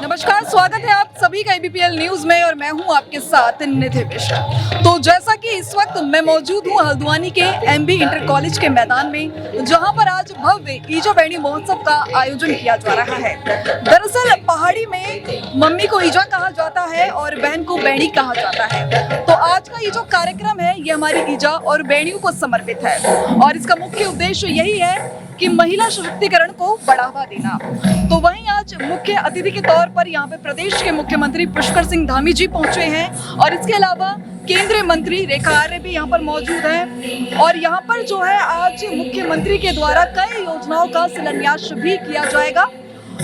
नमस्कार, स्वागत है आप सभी का ABPL न्यूज में और मैं हूं आपके साथ निधि मिश्रा। तो जैसा कि इस वक्त मैं मौजूद हूं हल्द्वानी के MB इंटर कॉलेज के मैदान में, जहां पर आज भव्य ईजा बैणी महोत्सव का आयोजन किया जा रहा है। दरअसल पहाड़ी में मम्मी को ईजा कहा जाता है और बहन को बैणी कहा जाता है। तो आज का ये जो कार्यक्रम है ये हमारी ईजा और बैणियों को समर्पित है और इसका मुख्य उद्देश्य यही है कि महिला सशक्तिकरण को बढ़ावा देना। तो वहीं आज मुख्य अतिथि के तौर पर यहाँ पे प्रदेश के मुख्यमंत्री पुष्कर सिंह धामी जी पहुंचे हैं और इसके अलावा केंद्रीय मंत्री रेखा आर्य भी यहाँ पर मौजूद हैं और यहाँ पर जो है आज मुख्यमंत्री के द्वारा कई योजनाओं का शिलान्यास भी किया जाएगा।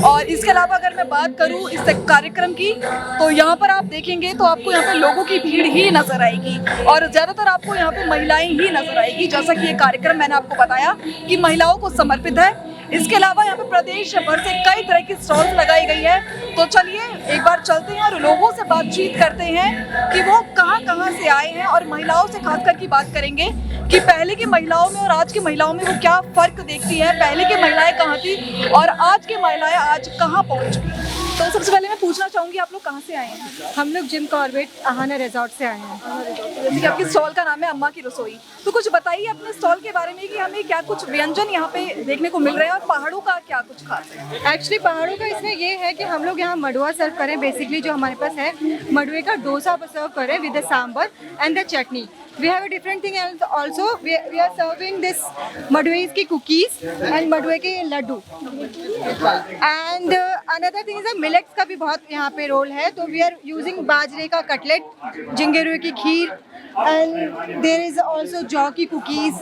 और इसके अलावा अगर मैं बात करूं इस कार्यक्रम की, तो यहाँ पर आप देखेंगे तो आपको यहाँ पे लोगों की भीड़ ही नजर आएगी और ज्यादातर आपको यहाँ पे महिलाएं ही नजर आएगी। जैसा कि ये कार्यक्रम मैंने आपको बताया कि महिलाओं को समर्पित है। इसके अलावा यहाँ पे प्रदेश भर से कई तरह की स्टॉल्स लगाई गई है। तो चलिए एक बार चलते हैं और लोगों से बातचीत करते हैं कि वो कहाँ से आए हैं और महिलाओं से खासकर की बात करेंगे कि पहले की महिलाओं में और आज की महिलाओं में वो क्या फर्क देखती है। पहले की महिलाएं कहाँ थी और आज की महिलाएं आज कहाँ पहुँच गई। तो सबसे पहले मैं पूछना चाहूंगी आप लोग कहाँ से आए हैं? हम लोग जिम कॉर्बेट आहाना रिजॉर्ट से आए हैं। जैसे कि आपकी स्टॉल का नाम है अम्मा की रसोई, तो कुछ बताइए अपने स्टॉल के बारे में कि हमें क्या कुछ व्यंजन यहाँ पे देखने को मिल रहे हैं और पहाड़ों का क्या कुछ खास है? एक्चुअली पहाड़ों का इसमें ये है कि हम लोग यहाँ मडुआ सर्व करें। बेसिकली जो हमारे पास है मडुए का डोसा सर्व करें with the sambar and the chutney. We have a different thing else also. We are serving this Maduai ki cookies and Maduai के Laddu. And another thing is millets का भी बहुत यहाँ पे रोल है। तो we are using बाजरे का कटलेट, जिंगेरुए की खीर and there is also जौ की cookies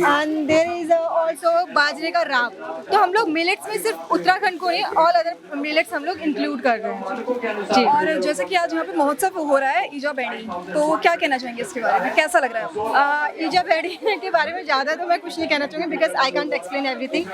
and there is also बाजरे का राब। तो हम लोग मिलेट्स में सिर्फ उत्तराखंड को नहीं ऑल अदर मिलेट्स हम लोग इंक्लूड कर रहे हैं जी। और जैसे कि आज यहाँ पे महोत्सव हो रहा है ईजा बैणी, तो क्या कहना चाहेंगे इसके बारे में, कैसा लग रहा है आपको? ईजा बैणी के बारे में ज़्यादा तो मैं कुछ नहीं कहना चाहूँगी because I can't explain everything,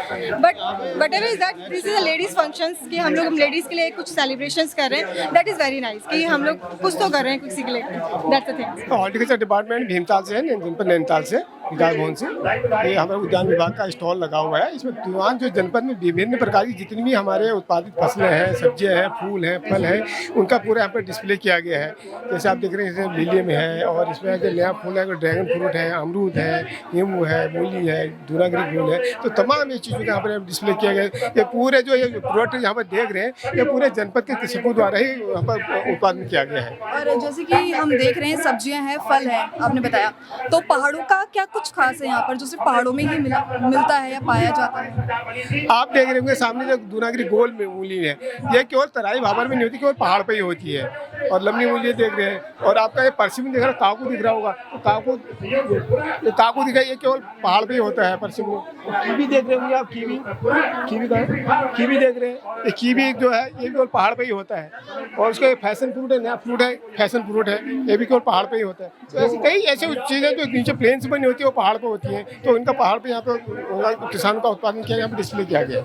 but whatever is that this is a ladies functions कि हम लोग लेडीज़ के लिए कुछ सेलिब्रेशंस कर रहे हैं। दैट इज़ वेरी नाइस कि हम लोग कुछ तो कर रहे हैं किसी के लिए। That's the thing. Horticulture department Bhimtal से है, जनपद नैनीताल से, विकास भवन से। ये हमारे उद्यान विभाग का स्टॉल लगा हुआ है। इसमें दीवान जो जनपद में विभिन्न प्रकार की जितनी भी हमारे उत्पादित फसलें हैं, सब्जियां हैं, फूल हैं, फल हैं, उनका पूरा यहाँ पर डिस्प्ले किया गया है। जैसे आप देख रहे हैं इसमें लिलियम है और इसमें जो नया फूल है ड्रैगन फ्रूट है, अमरूद है, नींबू है, मूली है, दूरागरी फूल है। तो तमाम ये चीज़ों का यहाँ पर डिस्प्ले किया गया है। ये पूरे जो ये प्रोडक्ट यहाँ पर देख रहे हैं ये पूरे जनपद के कृषकों द्वारा ही यहाँ पर उत्पादन किया गया है। और जैसे कि हम देख रहे हैं सब्जियां हैं, फल हैं, आपने बताया, तो पहाड़ों का क्या कुछ खास है यहाँ पर जो सिर्फ पहाड़ों में ही मिलता है या पाया जाता है? आप देख रहे होंगे सामने जो दूनागिरी गोल में मूली है, ये केवल तराई भाबर में नहीं होती, केवल पहाड़ पे ही होती है। और लंबी मूली देख रहे हैं और आपका ये परसिम दिख रहा है, काकू दिख रहा होगा, तो काकू दिखा, ये केवल पहाड़ पे ही होता है परसिम। कीवी देख रहे होंगे आप, कीवी देख रहे हैं, ये कीवी जो है ये केवल पहाड़ पे ही होता है। और उसका फैशन फ्रूट है, नया फ्रूट है, फैशन फ्रूट है, ये भी केवल पहाड़ पे ही होता है। तो ऐसी कई ऐसी चीज़ें जो नीचे प्लेन से बनी होती है वो पहाड़ पे होती है, तो इनका पहाड़ पे यहाँ पे किसानों का उत्पादन किया, यहाँ पे डिस्प्ले किया गया।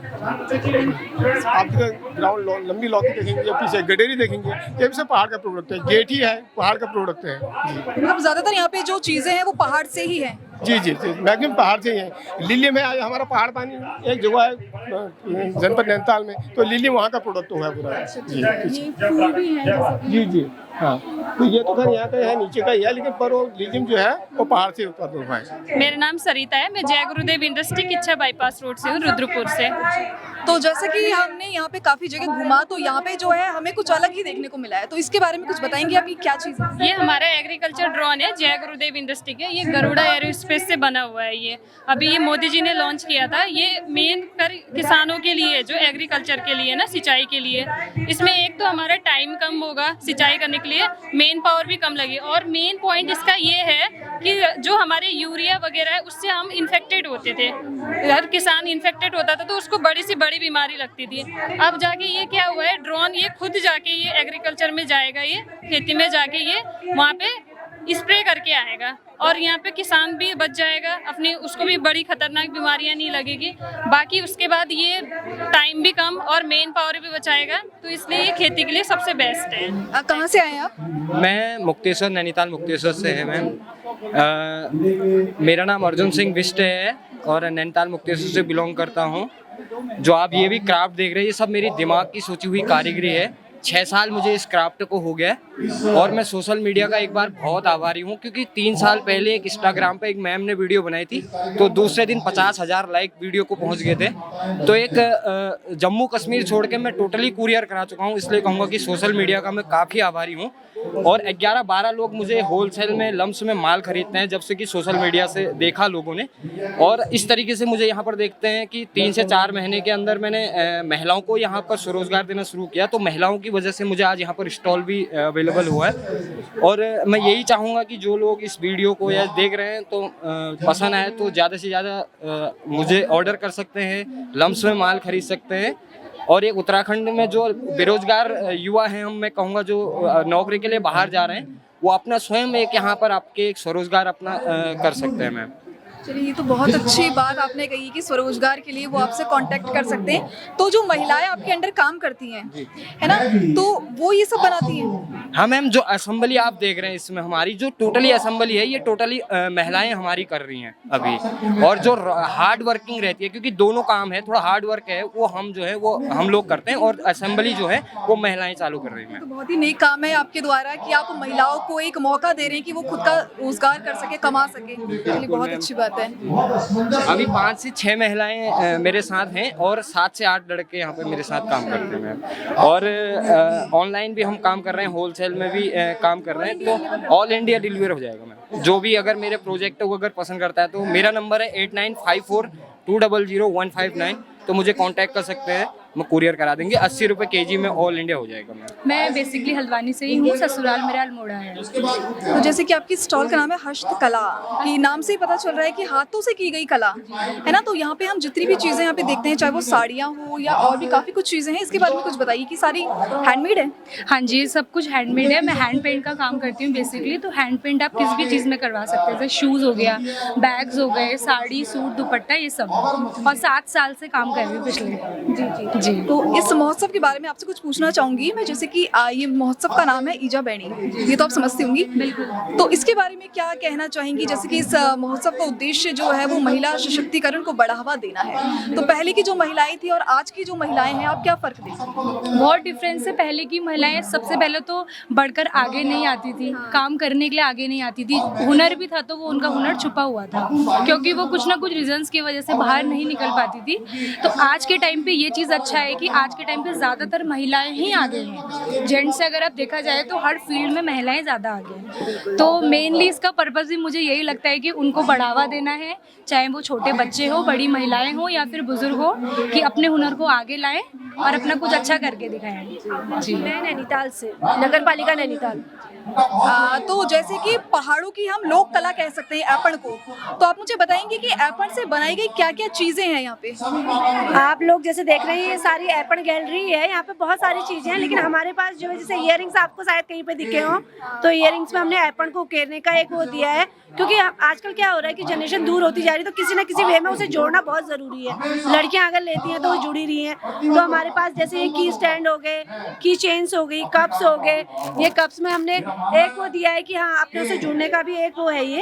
आप ग्राउंड लंबी लौकी देखेंगे, पीछे गडेरी देखेंगे, ये भी सब पहाड़ का प्रोडक्ट है। गेठी है, पहाड़ का प्रोडक्ट है। मतलब ज्यादातर यहाँ पे जो चीजें हैं वो पहाड़ से ही है। जी मैक्सिमम पहाड़ से ही है। लिलियम है, हमारा पहाड़ पानी एक जगह है जनपद नैनीताल में, तो लिलियम वहाँ का प्रोडक्ट हुआ है पूरा। जी हाँ, तो ये तो खैर यहाँ का है, नीचे का ही है, लेकिन पर वो लिलियम जो है वो पहाड़ से उत्पादन हुआ है। मेरा नाम सरिता है, मैं जय गुरुदेव इंडस्ट्री किच्छा बाईपास रोड से हूँ, रुद्रपुर से। तो जैसे कि हमने यहाँ पे काफी जगह घुमा, तो यहाँ पे जो है हमें कुछ अलग ही देखने को मिला है, तो इसके बारे में कुछ बताएंगे आप, ये क्या चीज़ है? ये हमारा एग्रीकल्चर ड्रोन है जय गुरुदेव इंडस्ट्री के। ये गरुड़ा एरोस्पेस स्पेस से बना हुआ है। ये अभी ये मोदी जी ने लॉन्च किया था। ये मेन कर किसानों के लिए, जो एग्रीकल्चर के लिए ना, सिंचाई के लिए। इसमें एक तो हमारा टाइम कम होगा सिंचाई करने के लिए, मेन पावर भी कम लगे, और मेन पॉइंट इसका ये है कि जो हमारे यूरिया वगैरह है उससे हम इन्फेक्टेड होते थे। हर किसान इन्फेक्टेड होता था तो उसको बड़ी से बड़ी बीमारी लगती थी। अब जाके ये क्या हुआ है, ड्रोन ये खुद जाके ये एग्रीकल्चर में जाएगा, ये खेती में जाके ये वहाँ पे स्प्रे करके आएगा, और यहाँ पे किसान भी बच जाएगा, अपनी उसको भी बड़ी खतरनाक बीमारियाँ नहीं लगेगी। बाकी उसके बाद ये टाइम भी कम और मेन पावर भी बचाएगा, तो इसलिए ये खेती के लिए सबसे बेस्ट है। कहाँ से आए हैं आप? मैं मुक्तेश्वर, नैनीताल मुक्तेश्वर से है मैम। मेरा नाम अर्जुन सिंह बिष्ट है और नैनीताल मुक्तेश्वर से बिलोंग करता हूँ। जो आप ये भी क्राफ्ट देख रहे हैं, ये सब मेरी दिमाग की सोची हुई कारीगरी है। 6 साल मुझे इस क्राफ्ट को हो गया, और मैं सोशल मीडिया का एक बार बहुत आभारी हूँ, क्योंकि 3 साल पहले एक इंस्टाग्राम पे एक मैम ने वीडियो बनाई थी, तो दूसरे दिन 50,000 लाइक वीडियो को पहुँच गए थे। तो एक जम्मू कश्मीर छोड़ के मैं टोटली कुरियर करा चुका हूँ, इसलिए कहूँगा कि सोशल मीडिया का मैं काफ़ी आभारी हूँ। और 11-12 लोग मुझे होलसेल में लम्स में माल खरीदते हैं, जब से कि सोशल मीडिया से देखा लोगों ने। और इस तरीके से मुझे यहाँ पर देखते हैं कि 3 से 4 महीने के अंदर मैंने महिलाओं को यहाँ पर स्वरोजगार देना शुरू किया, तो महिलाओं की वजह से मुझे आज यहाँ पर स्टॉल भी अवेलेबल हुआ है। और मैं यही चाहूँगा कि जो लोग इस वीडियो को या देख रहे हैं तो पसंद आए तो ज़्यादा से ज़्यादा मुझे ऑर्डर कर सकते हैं, लम्स में माल खरीद सकते हैं। और एक उत्तराखंड में जो बेरोजगार युवा हैं, हम मैं कहूँगा जो नौकरी के लिए बाहर जा रहे हैं, वो अपना स्वयं एक यहाँ पर आपके एक स्वरोजगार अपना कर सकते हैं मैम। चलिए, ये तो बहुत अच्छी बात आपने कही कि स्वरोजगार के लिए वो आपसे कांटेक्ट कर सकते हैं। तो जो महिलाएं आपके अंडर काम करती हैं, है ना, तो वो ये सब बनाती हैं? हाँ मैम, जो असेंबली आप देख रहे हैं इसमें हमारी जो टोटली असेंबली है, ये टोटली महिलाएं हमारी कर रही हैं अभी। और जो हार्ड वर्किंग रहती है, क्योंकि दोनों काम है, थोड़ा हार्ड वर्क है, वो हम जो है वो हम लोग करते हैं, और असेंबली जो है वो महिलाएं चालू कर रही हैं। तो बहुत ही नेक काम है आपके द्वारा कि आप महिलाओं को एक मौका दे रहे हैं कि वो खुद का रोजगार कर सके, कमा सके। चलिए, बहुत अच्छी बात है। अभी 5 से 6 महिलाएं मेरे साथ हैं, और 7 से 8 लड़के यहाँ पे मेरे साथ काम करते हैं मैम। और ऑनलाइन भी हम काम कर रहे हैं, होलसेल में भी काम कर रहे हैं, तो ऑल इंडिया डिलीवर हो जाएगा मैम। जो भी अगर मेरे प्रोजेक्ट को अगर पसंद करता है, तो मेरा नंबर है 8954200159, तो मुझे कांटेक्ट कर सकते हैं, मैं कुरियर करा देंगे। 80 रुपये kg में ऑल इंडिया हो जाएगा मैम। मैं बेसिकली हल्द्वानी से ही हूँ, ससुराल मेरा अल्मोड़ा है। तो जैसे कि आपकी स्टॉल का नाम है हस्तकला, कि नाम से ही पता चल रहा है कि हाथों से की गई कला है ना। तो यहाँ पे हम जितनी भी चीज़ें यहाँ पे देखते हैं, चाहे वो साड़ियाँ हो या और भी काफ़ी कुछ चीज़ें हैं, इसके बारे में कुछ बताइए कि सारी हैंडमेड है? हाँ जी, सब कुछ हैंडमेड है। मैं हैंड पेंट का काम करती हूँ बेसिकली। तो हैंड पेंट आप किसी भी चीज़ में करवा सकते हैं, जैसे शूज़ हो गया, बैग्स हो गए, साड़ी, सूट, दुपट्टा, ये सब। और 7 साल से काम कर रही हूँ पिछले। जी। तो इस महोत्सव के बारे में आपसे कुछ पूछना चाहूंगी मैं, जैसे कि ये महोत्सव का नाम है ईजा बैणी, ये तो आप समझती होंगी। बिल्कुल। तो इसके बारे में क्या कहना चाहेंगी? जैसे कि इस महोत्सव का उद्देश्य जो है वो महिला सशक्तिकरण को बढ़ावा देना है। तो पहले की जो महिलाएं थी और आज की जो महिलाएं हैं, आप क्या फर्क देखते हैं? बहुत डिफरेंस है। पहले की महिलाएं सबसे पहले तो बढ़कर आगे नहीं आती थी, काम करने के लिए आगे नहीं आती थी। हुनर भी था तो वो उनका हुनर छुपा हुआ था, क्योंकि वो कुछ ना कुछ रीजंस की वजह से बाहर नहीं निकल पाती थी। तो आज के टाइम पे ये चीज़ अच्छा है कि आज के टाइम पे ज़्यादातर महिलाएं ही आगे हैं। जेंट्स से अगर आप देखा जाए तो हर फील्ड में महिलाएं ज़्यादा आगे हैं। तो मेनली इसका पर्पज़ भी मुझे यही लगता है कि उनको बढ़ावा देना है, चाहे वो छोटे बच्चे हो, बड़ी महिलाएं हो या फिर बुजुर्ग हो, कि अपने हुनर को आगे लाएं और अपना कुछ अच्छा करके दिखाएं। जी। मैं नैनीताल से, नगर पालिका नैनीताल। तो जैसे कि पहाड़ों की हम लोक कला कह सकते हैं ऐपण को, तो आप मुझे बताएंगे कि ऐपण से बनाई गई क्या क्या चीज़ें हैं यहाँ पे? आप लोग जैसे देख रहे हैं, ये सारी ऐपण गैलरी है। यहाँ पे बहुत सारी चीज़ें हैं, लेकिन हमारे पास जो है, जैसे इयररिंग्स आपको शायद कहीं पे दिखे हों, तो इयररिंग्स में हमने ऐपण को उकेरने का एक वो दिया है, क्योंकि आजकल क्या हो रहा है कि जनरेशन दूर होती जा रही है, तो किसी ना किसी वे में उसे जोड़ना बहुत ज़रूरी है। लड़कियाँ अगर लेती हैं तो वो जुड़ी रही हैं। तो हमारे पास जैसे ये की स्टैंड हो गए, की चेन्स हो गई, कप्स हो गए। ये कप्स में हमने एक वो दिया है कि हाँ, अपनों से जुड़ने का भी एक वो है, ये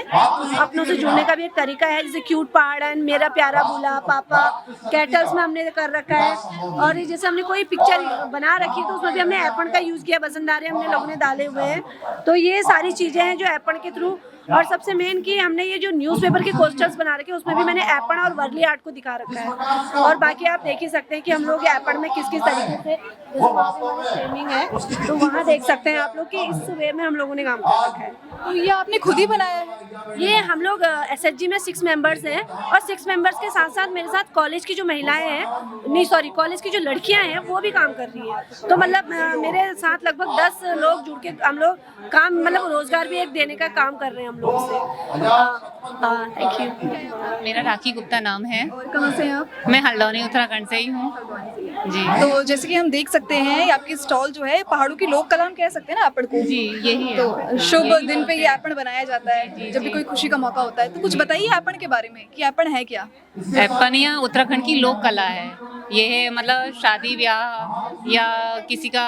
अपनों से जुड़ने का भी एक तरीका है। जैसे क्यूट पहाड़न, मेरा प्यारा बुला, पापा, कैटल्स में हमने कर रखा है। और ये जैसे हमने कोई पिक्चर बना रखी तो उसमें भी हमने ऐपण का यूज़ किया, बसंदारे हमने लोगों ने डाले हुए हैं। तो ये सारी चीज़ें हैं जो ऐपण के थ्रू और सबसे मेन कि हमने ये जो न्यूज़पेपर के पोस्टर्स बना रखे हैं उसमें भी मैंने एपन और वर्ली आर्ट को दिखा रखा है। और बाकी आप देख ही सकते हैं कि हम लोग एपन में किस किस तरीके से फ्रेमिंग है, तो वहाँ देख सकते हैं आप लोग कि इस वे में हम लोगों ने काम कर रखा है। तो ये आपने खुद ही बनाया है? ये हम लोग SHG में 6 मेंबर्स हैं और 6 मेंबर्स के साथ साथ मेरे साथ कॉलेज की जो महिलाएं हैं, नहीं सॉरी कॉलेज की जो लड़कियां हैं वो भी काम कर रही हैं। तो मतलब मेरे साथ लगभग 10 लोग जुड़ के हम लोग काम मतलब रोजगार भी एक देने का काम कर रहे हैं हम लोग से। Thank you. मेरा राखी गुप्ता नाम है। और कहाँ से हैं आप? मैं हल्द्वानी उत्तराखंड से ही हूँ जी। तो जैसे कि हम देख सकते हैं ये आपकी स्टॉल जो है पहाड़ों की लोक कला हम कह सकते हैं ना आपड़ को। जी यही है। तो शुभ दिन पे ये ऐपण बनाया जाता है जब भी कोई खुशी का मौका होता है। तो कुछ बताइए ऐपण के बारे में कि ऐपण है क्या? एपनिया उत्तराखंड की लोक कला है। ये है मतलब शादी ब्याह या किसी का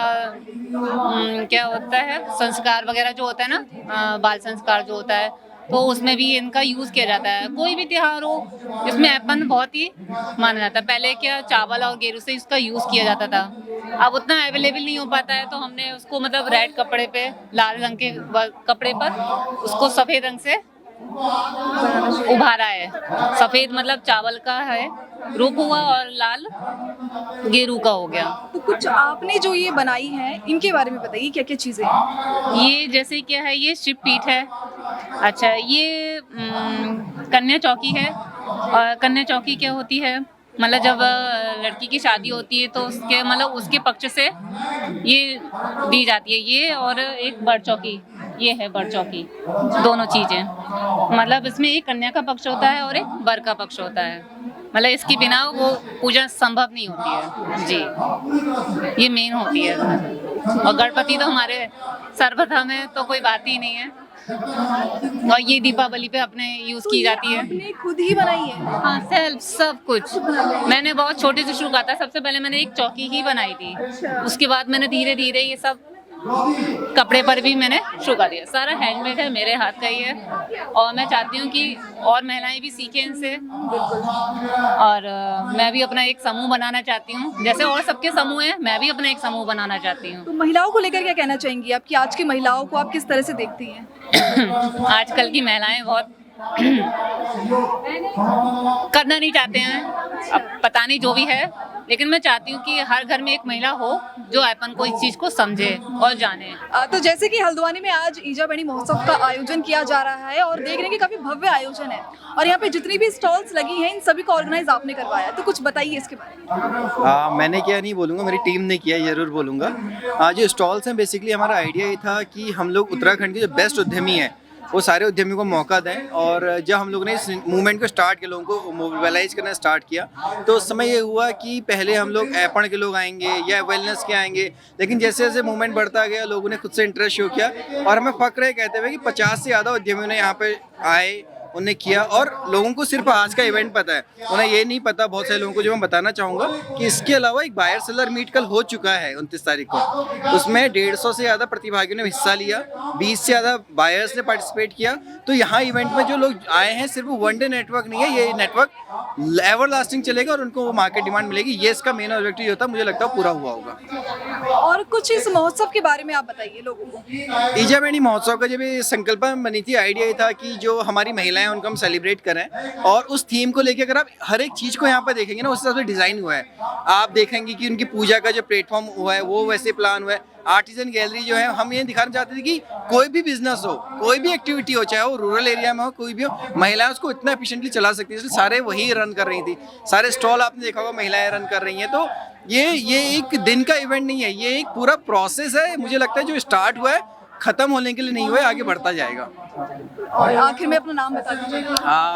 क्या होता है संस्कार वगैरह जो होता है ना, बाल संस्कार जो होता है, तो उसमें भी इनका यूज़ किया जाता है। कोई भी त्योहार हो इसमें एपन बहुत ही माना जाता है। पहले क्या चावल और गेरू से इसका यूज़ किया जाता था, अब उतना अवेलेबल नहीं हो पाता है, तो हमने उसको मतलब रेड कपड़े पे लाल रंग के कपड़े पर उसको सफ़ेद रंग से उभारा है। सफ़ेद मतलब चावल का है रूप हुआ और लाल गेरू का हो गया। तो कुछ आपने जो ये बनाई है इनके बारे में बताइए क्या क्या चीजें हैं? ये जैसे क्या है, ये शिव पीठ है। अच्छा ये कन्या चौकी है। और कन्या चौकी क्या होती है, मतलब जब लड़की की शादी होती है तो उसके मतलब उसके पक्ष से ये दी जाती है। ये और एक बड़ चौकी, ये है बड़ चौकी, दोनों चीज़ें। मतलब इसमें एक कन्या का पक्ष होता है और एक वर का पक्ष होता है। मतलब इसके बिना वो पूजा संभव नहीं होती है जी। ये मेन होती है। और गणपति तो हमारे सर्वप्रथम है, तो कोई बात ही नहीं है। और ये दीपावली पे अपने यूज़ की जाती है। आपने खुद ही बनाई है? हाँ सेल्फ सब कुछ। मैंने बहुत छोटे से शुरू करा था। सबसे पहले मैंने एक चौकी ही बनाई थी, उसके बाद मैंने धीरे धीरे ये सब कपड़े पर भी मैंने शुरू कर दिया। सारा हैंडमेड है, मेरे हाथ का ही है। और मैं चाहती हूँ कि और महिलाएं भी सीखें इनसे। और मैं भी अपना एक समूह बनाना चाहती हूँ, जैसे और सबके समूह हैं मैं भी अपना एक समूह बनाना चाहती हूँ। तो महिलाओं को लेकर क्या कहना चाहेंगी आप कि आज की महिलाओं को आप किस तरह से देखती हैं? आजकल की महिलाएं बहुत करना नहीं चाहते हैं, अब पता नहीं जो भी है, लेकिन मैं चाहती हूँ कि हर घर में एक महिला हो जो अपन को इस चीज़ को समझे और जाने। तो जैसे कि हल्द्वानी में आज ईजाबेणी महोत्सव का आयोजन किया जा रहा है और देख रहे हैं कि काफी भव्य आयोजन है और यहाँ पे जितनी भी स्टॉल्स लगी हैं इन सभी को ऑर्गेनाइज आपने करवाया है, तो कुछ बताइए इसके बारे में। मैंने किया नहीं बोलूँगा, मेरी टीम ने किया, जरूर बोलूँगा। जो स्टॉल्स हैं बेसिकली हमारा आइडिया ये था कि हम लोग उत्तराखंड के जो बेस्ट उद्यमी हैं वो सारे उद्यमियों को मौका दें। और जब हम लोगों ने इस मूवमेंट को स्टार्ट किया, लोगों को मोबिलाइज करना स्टार्ट किया, तो उस समय ये हुआ कि पहले हम लोग ऐपण के लोग आएंगे या वेलनेस के आएंगे, लेकिन जैसे जैसे मूवमेंट बढ़ता गया लोगों ने खुद से इंटरेस्ट शो किया और हमें फक्र है कहते हुए कि 50 से ज़्यादा उद्यमियों ने यहाँ पे आए, उन्हें किया। और लोगों को सिर्फ आज का इवेंट पता है, उन्हें ये नहीं पता, बहुत सारे लोगों को जो मैं बताना चाहूँगा कि इसके अलावा एक बायर सेलर मीट कल हो चुका है 29 तारीख को। उसमें 150 से ज़्यादा प्रतिभागियों ने हिस्सा लिया, 20 से ज़्यादा बायर्स ने पार्टिसिपेट किया। तो यहाँ इवेंट में जो लोग आए हैं सिर्फ वन डे नेटवर्क नहीं है, ये नेटवर्क एवर लास्टिंग चलेगा और उनको वो मार्केट डिमांड मिलेगी। ये इसका मेन ऑब्जेक्टिव होता है, मुझे लगता है पूरा हुआ होगा। और कुछ इस महोत्सव के बारे में आप बताइए लोगों को। ईजाबेणी महोत्सव का जब ये संकल्पना बनी थी, आइडिया ये था कि जो हमारी महिलाएं उनको हम सेलिब्रेट करें और उस थीम को लेकर अगर आप हर एक चीज़ को यहाँ पर देखेंगे ना उस हिसाब से डिज़ाइन हुआ है। आप देखेंगे कि उनकी पूजा का जो प्लेटफॉर्म हुआ है वो वैसे प्लान हुआ है। आर्टिजन गैलरी जो है, हम ये दिखाना चाहते थे कि कोई भी बिजनेस हो, कोई भी एक्टिविटी हो, चाहे वो रूरल एरिया में हो, कोई भी हो, महिलाएं उसको इतना एफिशिएंटली चला सकती है, इसलिए सारे वही रन कर रही थी। सारे स्टॉल आपने देखा होगा महिलाएं रन कर रही हैं। तो ये एक दिन का इवेंट नहीं है, ये एक पूरा प्रोसेस है। मुझे लगता है जो स्टार्ट हुआ है खत्म होने के लिए नहीं हुआ है, आगे बढ़ता जाएगा। और आखिर में अपना नाम बता दीजिए।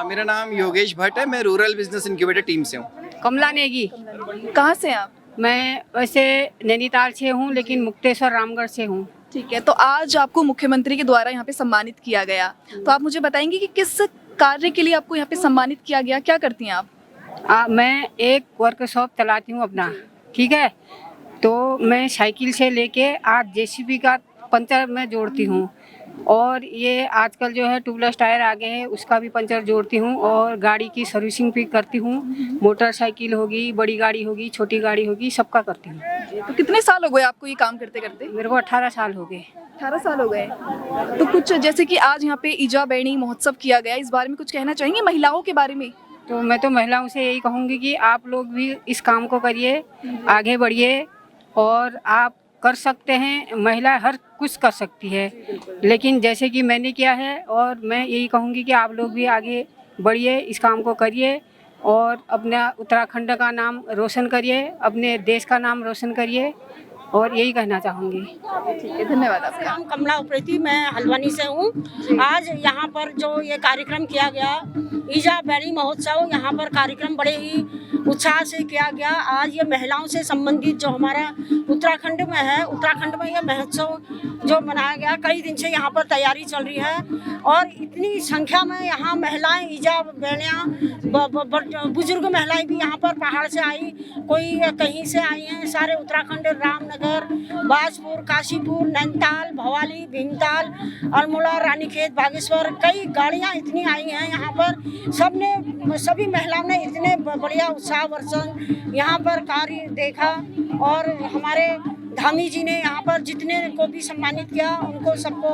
मेरा नाम योगेश भट्ट है, मैं रूरल बिजनेस इंक्यूबेटर टीम से हूँ। कमला नेगी। कहाँ से हैं आप? मैं वैसे नैनीताल से हूँ लेकिन मुक्तेश्वर रामगढ़ से हूँ। ठीक है, तो आज आपको मुख्यमंत्री के द्वारा यहाँ पे सम्मानित किया गया, तो आप मुझे बताएंगे कि किस कार्य के लिए आपको यहाँ पे सम्मानित किया गया, क्या करती हैं आप? मैं एक वर्कशॉप चलाती हूँ अपना, ठीक है। तो मैं साइकिल से लेके आज जेसीबी का पंचर में जोड़ती हूँ। और ये आजकल जो है ट्यूबलेस टायर आ गए हैं, उसका भी पंचर जोड़ती हूँ और गाड़ी की सर्विसिंग भी करती हूँ। मोटरसाइकिल होगी, बड़ी गाड़ी होगी, छोटी गाड़ी होगी, सबका करती हूँ। तो कितने साल हो गए आपको ये काम करते करते? मेरे को 18 साल हो गए। 18 साल हो गए। तो कुछ जैसे कि आज यहाँ पे ईजा बैणी महोत्सव किया गया, इस बारे में कुछ कहना चाहेंगे महिलाओं के बारे में? तो मैं तो महिलाओं से यही कहूँगी कि आप लोग भी इस काम को करिए, आगे बढ़िए और आप कर सकते हैं। महिला हर कुछ कर सकती है, लेकिन जैसे कि मैंने किया है, और मैं यही कहूँगी कि आप लोग भी आगे बढ़िए, इस काम को करिए और अपना उत्तराखंड का नाम रोशन करिए, अपने देश का नाम रोशन करिए, और यही कहना चाहूँगी। ठीक है, धन्यवाद आपका। नाम कमला उप्रेती, मैं हल्द्वानी से हूँ। आज यहाँ पर जो ये कार्यक्रम किया गया, ईजा बैणी महोत्सव, यहाँ पर कार्यक्रम बड़े ही उत्साह से किया गया। आज ये महिलाओं से संबंधित जो हमारा उत्तराखंड में है, उत्तराखंड में ये महोत्सव जो मनाया गया, कई दिन से यहाँ पर तैयारी चल रही है और इतनी संख्या में यहाँ महिलाएं, ईजा बैणियाँ, बुजुर्ग महिलाएं भी यहाँ पर पहाड़ से आई, कोई कहीं से आई हैं। सारे उत्तराखंड, रामनगर, बाजपुर, काशीपुर, नैनीताल, भवाली, भीमताल, अल्मोड़ा, रानीखेत, बागेश्वर, कई गाड़ियाँ इतनी आई हैं यहाँ पर। सभी महिलाओं ने इतने बढ़िया उत्साह वर्षण यहाँ पर कार्य देखा और हमारे धामी जी ने यहाँ पर जितने को भी सम्मानित किया, उनको सबको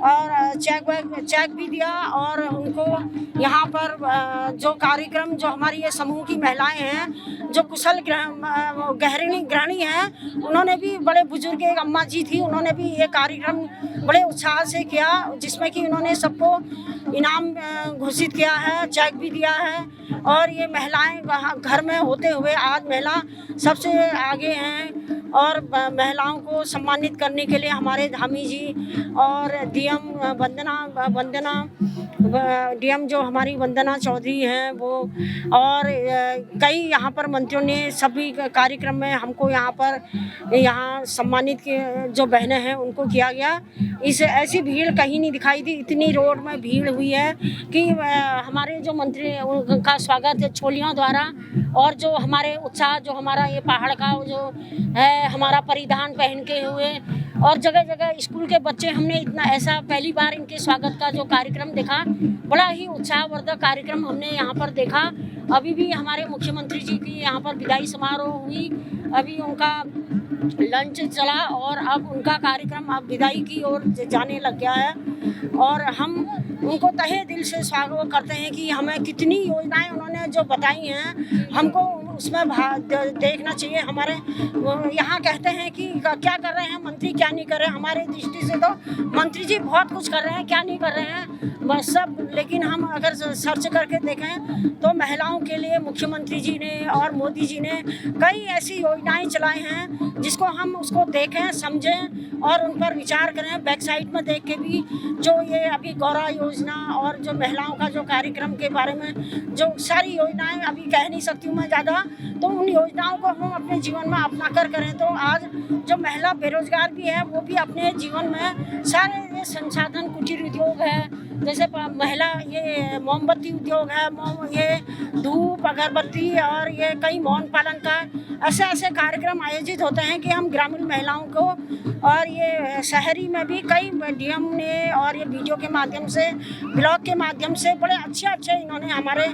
और चेक भी दिया और उनको यहाँ पर जो कार्यक्रम, जो हमारी ये समूह की महिलाएं हैं, जो कुशल गृहिणी हैं, उन्होंने भी, बड़े बुजुर्ग एक अम्मा जी थी, उन्होंने भी ये कार्यक्रम बड़े उत्साह से किया, जिसमें कि उन्होंने सबको इनाम घोषित किया है, चेक भी दिया है। और ये महिलाएं घर में होते हुए आज महिला सबसे आगे हैं और महिलाओं को सम्मानित करने के लिए हमारे धामी जी और डीएम डीएम जो हमारी वंदना चौधरी हैं वो, और कई यहाँ पर मंत्रियों ने सभी कार्यक्रम में हमको यहाँ सम्मानित जो बहनें हैं उनको किया गया। इस ऐसी भीड़ कहीं नहीं दिखाई दी, इतनी रोड में भीड़ हुई है कि हमारे जो मंत्री उनका स्वागत छोलियों द्वारा, और जो हमारे उत्साह, जो हमारा ये पहाड़ का जो है हमारा परिधान पहन के हुए, और जगह जगह स्कूल के बच्चे, हमने इतना ऐसा पहली बार इनके स्वागत का जो कार्यक्रम देखा, बड़ा ही उत्साहवर्धक कार्यक्रम हमने यहाँ पर देखा। अभी भी हमारे मुख्यमंत्री जी की यहाँ पर विदाई समारोह हुई, अभी उनका लंच चला और अब उनका कार्यक्रम अब विदाई की ओर जाने लग गया है। और हम उनको तहे दिल से स्वागत करते हैं कि हमें कितनी योजनाएं उन्होंने जो बताई हैं, हमको उसमें देखना चाहिए। हमारे यहाँ कहते हैं कि क्या कर रहे हैं मंत्री, क्या नहीं कर रहे हैं। हमारे दृष्टि से तो मंत्री जी बहुत कुछ कर रहे हैं, क्या नहीं कर रहे हैं बस सब। लेकिन हम अगर सर्च करके देखें तो महिलाओं के लिए मुख्यमंत्री जी ने और मोदी जी ने कई ऐसी योजनाएं चलाई हैं, जिसको हम उसको देखें, समझें और उन पर विचार करें। वेबसाइट में देख के भी जो ये अभी गौरा योजना और जो महिलाओं का जो कार्यक्रम के बारे में जो सारी योजनाएं, अभी कह नहीं सकती हूँ मैं ज़्यादा, तो उन योजनाओं को हम अपने जीवन में अपना कर करें तो आज जो महिला बेरोजगार भी है वो भी अपने जीवन में सारे ये संसाधन, कुटीर उद्योग है, जैसे महिला ये मोमबत्ती उद्योग है, ये धूप अगरबत्ती और ये कई मौन पालन का ऐसे ऐसे कार्यक्रम आयोजित होते हैं कि हम ग्रामीण महिलाओं को, और ये शहरी में भी कई डीएम ने और ये वीडियो के माध्यम से, ब्लॉग के माध्यम से बड़े अच्छे इन्होंने हमारे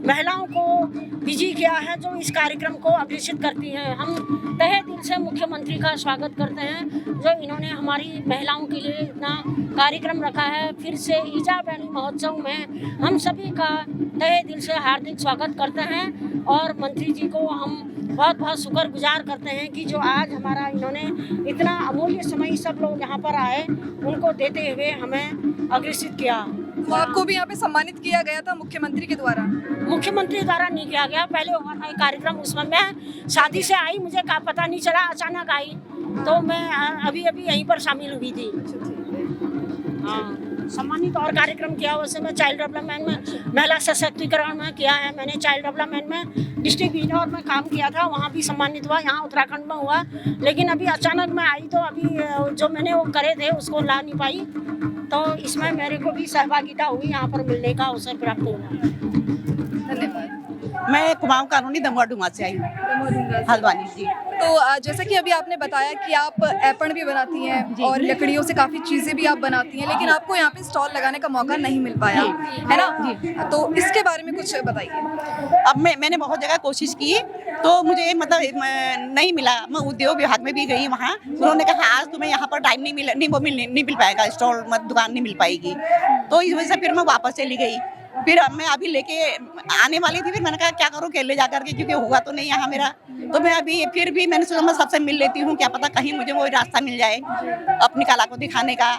महिलाओं को बिजी किया है, जो इस कार्यक्रम को अग्रेसित करती हैं। हम तहे दिल से मुख्यमंत्री का स्वागत करते हैं, जो इन्होंने हमारी महिलाओं के लिए इतना कार्यक्रम रखा है। फिर से ईजा बैणी महोत्सव में हम सभी का तहे दिल से हार्दिक स्वागत करते हैं और मंत्री जी को हम बहुत बहुत शुक्रगुजार करते हैं कि जो आज हमारा इन्होंने इतना अमूल्य समय सब लोग यहाँ पर आए, उनको देते हुए हमें अग्रेसित किया। तो आपको भी यहाँ पे सम्मानित किया गया था मुख्यमंत्री के द्वारा? मुख्यमंत्री द्वारा नहीं किया गया, पहले हुआ था कार्यक्रम, उसमें मैं शादी से आई, मुझे का पता नहीं चला, अचानक आई तो मैं अभी यहीं पर शामिल हुई थी। हाँ, सम्मानित और कार्यक्रम किया। वैसे मैं चाइल्ड डेवलपमेंट में, महिला सशक्तिकरण में किया है मैंने। चाइल्ड डेवलपमेंट में डिस्ट्रिक्ट बिजनौर में काम किया था, वहाँ भी सम्मानित हुआ, यहाँ उत्तराखंड में हुआ। लेकिन अभी अचानक मैं आई तो अभी जो मैंने वो करे थे उसको ला नहीं पाई, तो इसमें मेरे को भी सहभागिता हुई, यहाँ पर मिलने का अवसर प्राप्त हुआ। धन्यवाद। मैं कुमाऊं कानूनी दमुआ डुमा से आई हूँ, हल्द्वानी जी। तो जैसा कि अभी आपने बताया कि आप ऐपण भी बनाती हैं और लकड़ियों से काफ़ी चीज़ें भी आप बनाती हैं, लेकिन आपको यहाँ पे स्टॉल लगाने का मौका नहीं मिल पाया, है ना? तो इसके बारे में कुछ बताइए। अब मैंने बहुत जगह कोशिश की तो मुझे मतलब नहीं मिला। मैं उद्योग विभाग में भी गई, वहाँ उन्होंने कहा आज तुम्हें यहाँ पर टाइम नहीं मिल पाएगा, स्टॉल दुकान नहीं मिल पाएगी। तो इस वजह से फिर मैं वापस चली गई। फिर मैं अभी लेके आने वाली थी, फिर मैंने कहा क्या करूँ अकेले जा करके, क्योंकि हुआ तो नहीं यहाँ मेरा। तो मैं अभी फिर भी मैंने सोचा मैं सबसे मिल लेती हूँ, क्या पता कहीं मुझे वो रास्ता मिल जाए अपनी कला को दिखाने का,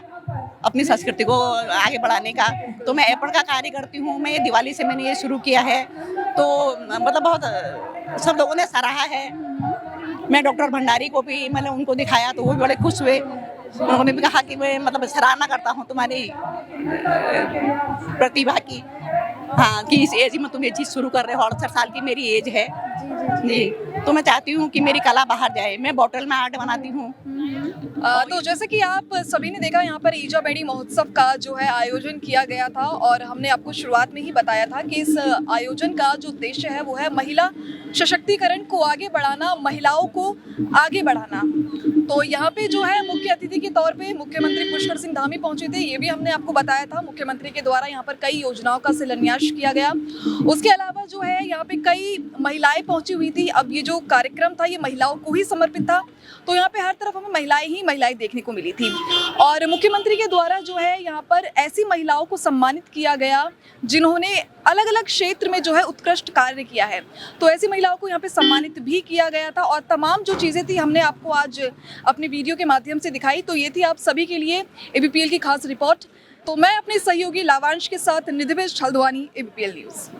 अपनी संस्कृति को आगे बढ़ाने का। तो मैं ऐपण का कार्य करती हूँ। मैं ये दिवाली से मैंने ये शुरू किया है, तो मतलब बहुत सब लोगों ने सराहा है। मैं डॉक्टर भंडारी को भी मैंने उनको दिखाया तो वो भी बड़े खुश हुए। उन्होंने भी कहा कि मैं मतलब सराहना करता हूँ तुम्हारी प्रतिभा की, हाँ, कि इस एज में तुम ये चीज़ शुरू कर रहे हो। 68 साल की मेरी एज है जी। तो मैं चाहती हूँ कि मेरी कला बाहर जाए। मैं बॉटल में आर्ट बनाती हूँ। तो जैसे कि आप सभी ने देखा, यहाँ पर ईजा बेड़ी महोत्सव का जो है आयोजन किया गया था और हमने आपको शुरुआत में ही बताया था कि इस आयोजन का जो उद्देश्य है वो है महिला सशक्तिकरण को आगे बढ़ाना, महिलाओं को आगे बढ़ाना। तो यहाँ पे जो है मुख्य अतिथि के तौर पे मुख्यमंत्री पुष्कर सिंह धामी पहुंचे थे, ये भी हमने आपको बताया था। मुख्यमंत्री के द्वारा यहाँ पर कई योजनाओं का शिलान्यास किया गया। उसके अलावा जो है यहाँ पे कई महिलाएं पहुंची हुई थी। अब ये जो कार्यक्रम था ये महिलाओं को ही समर्पित था, तो यहाँ पे हर तरफ हमें महिलाएं देखने को मिली थी। और मुख्यमंत्री के द्वारा जो है यहाँ पर ऐसी महिलाओं को सम्मानित किया गया जिन्होंने अलग अलग क्षेत्र में जो है उत्कृष्ट कार्य किया है। तो ऐसी महिलाओं को यहाँ पे सम्मानित भी किया गया था और तमाम जो चीज़ें थी हमने आपको आज अपने वीडियो के माध्यम से दिखाई। तो ये थी आप सभी के लिए ABPL की खास रिपोर्ट। तो मैं अपने सहयोगी लावांश के साथ निधिवेश हल्द्वानी, ABPL न्यूज़।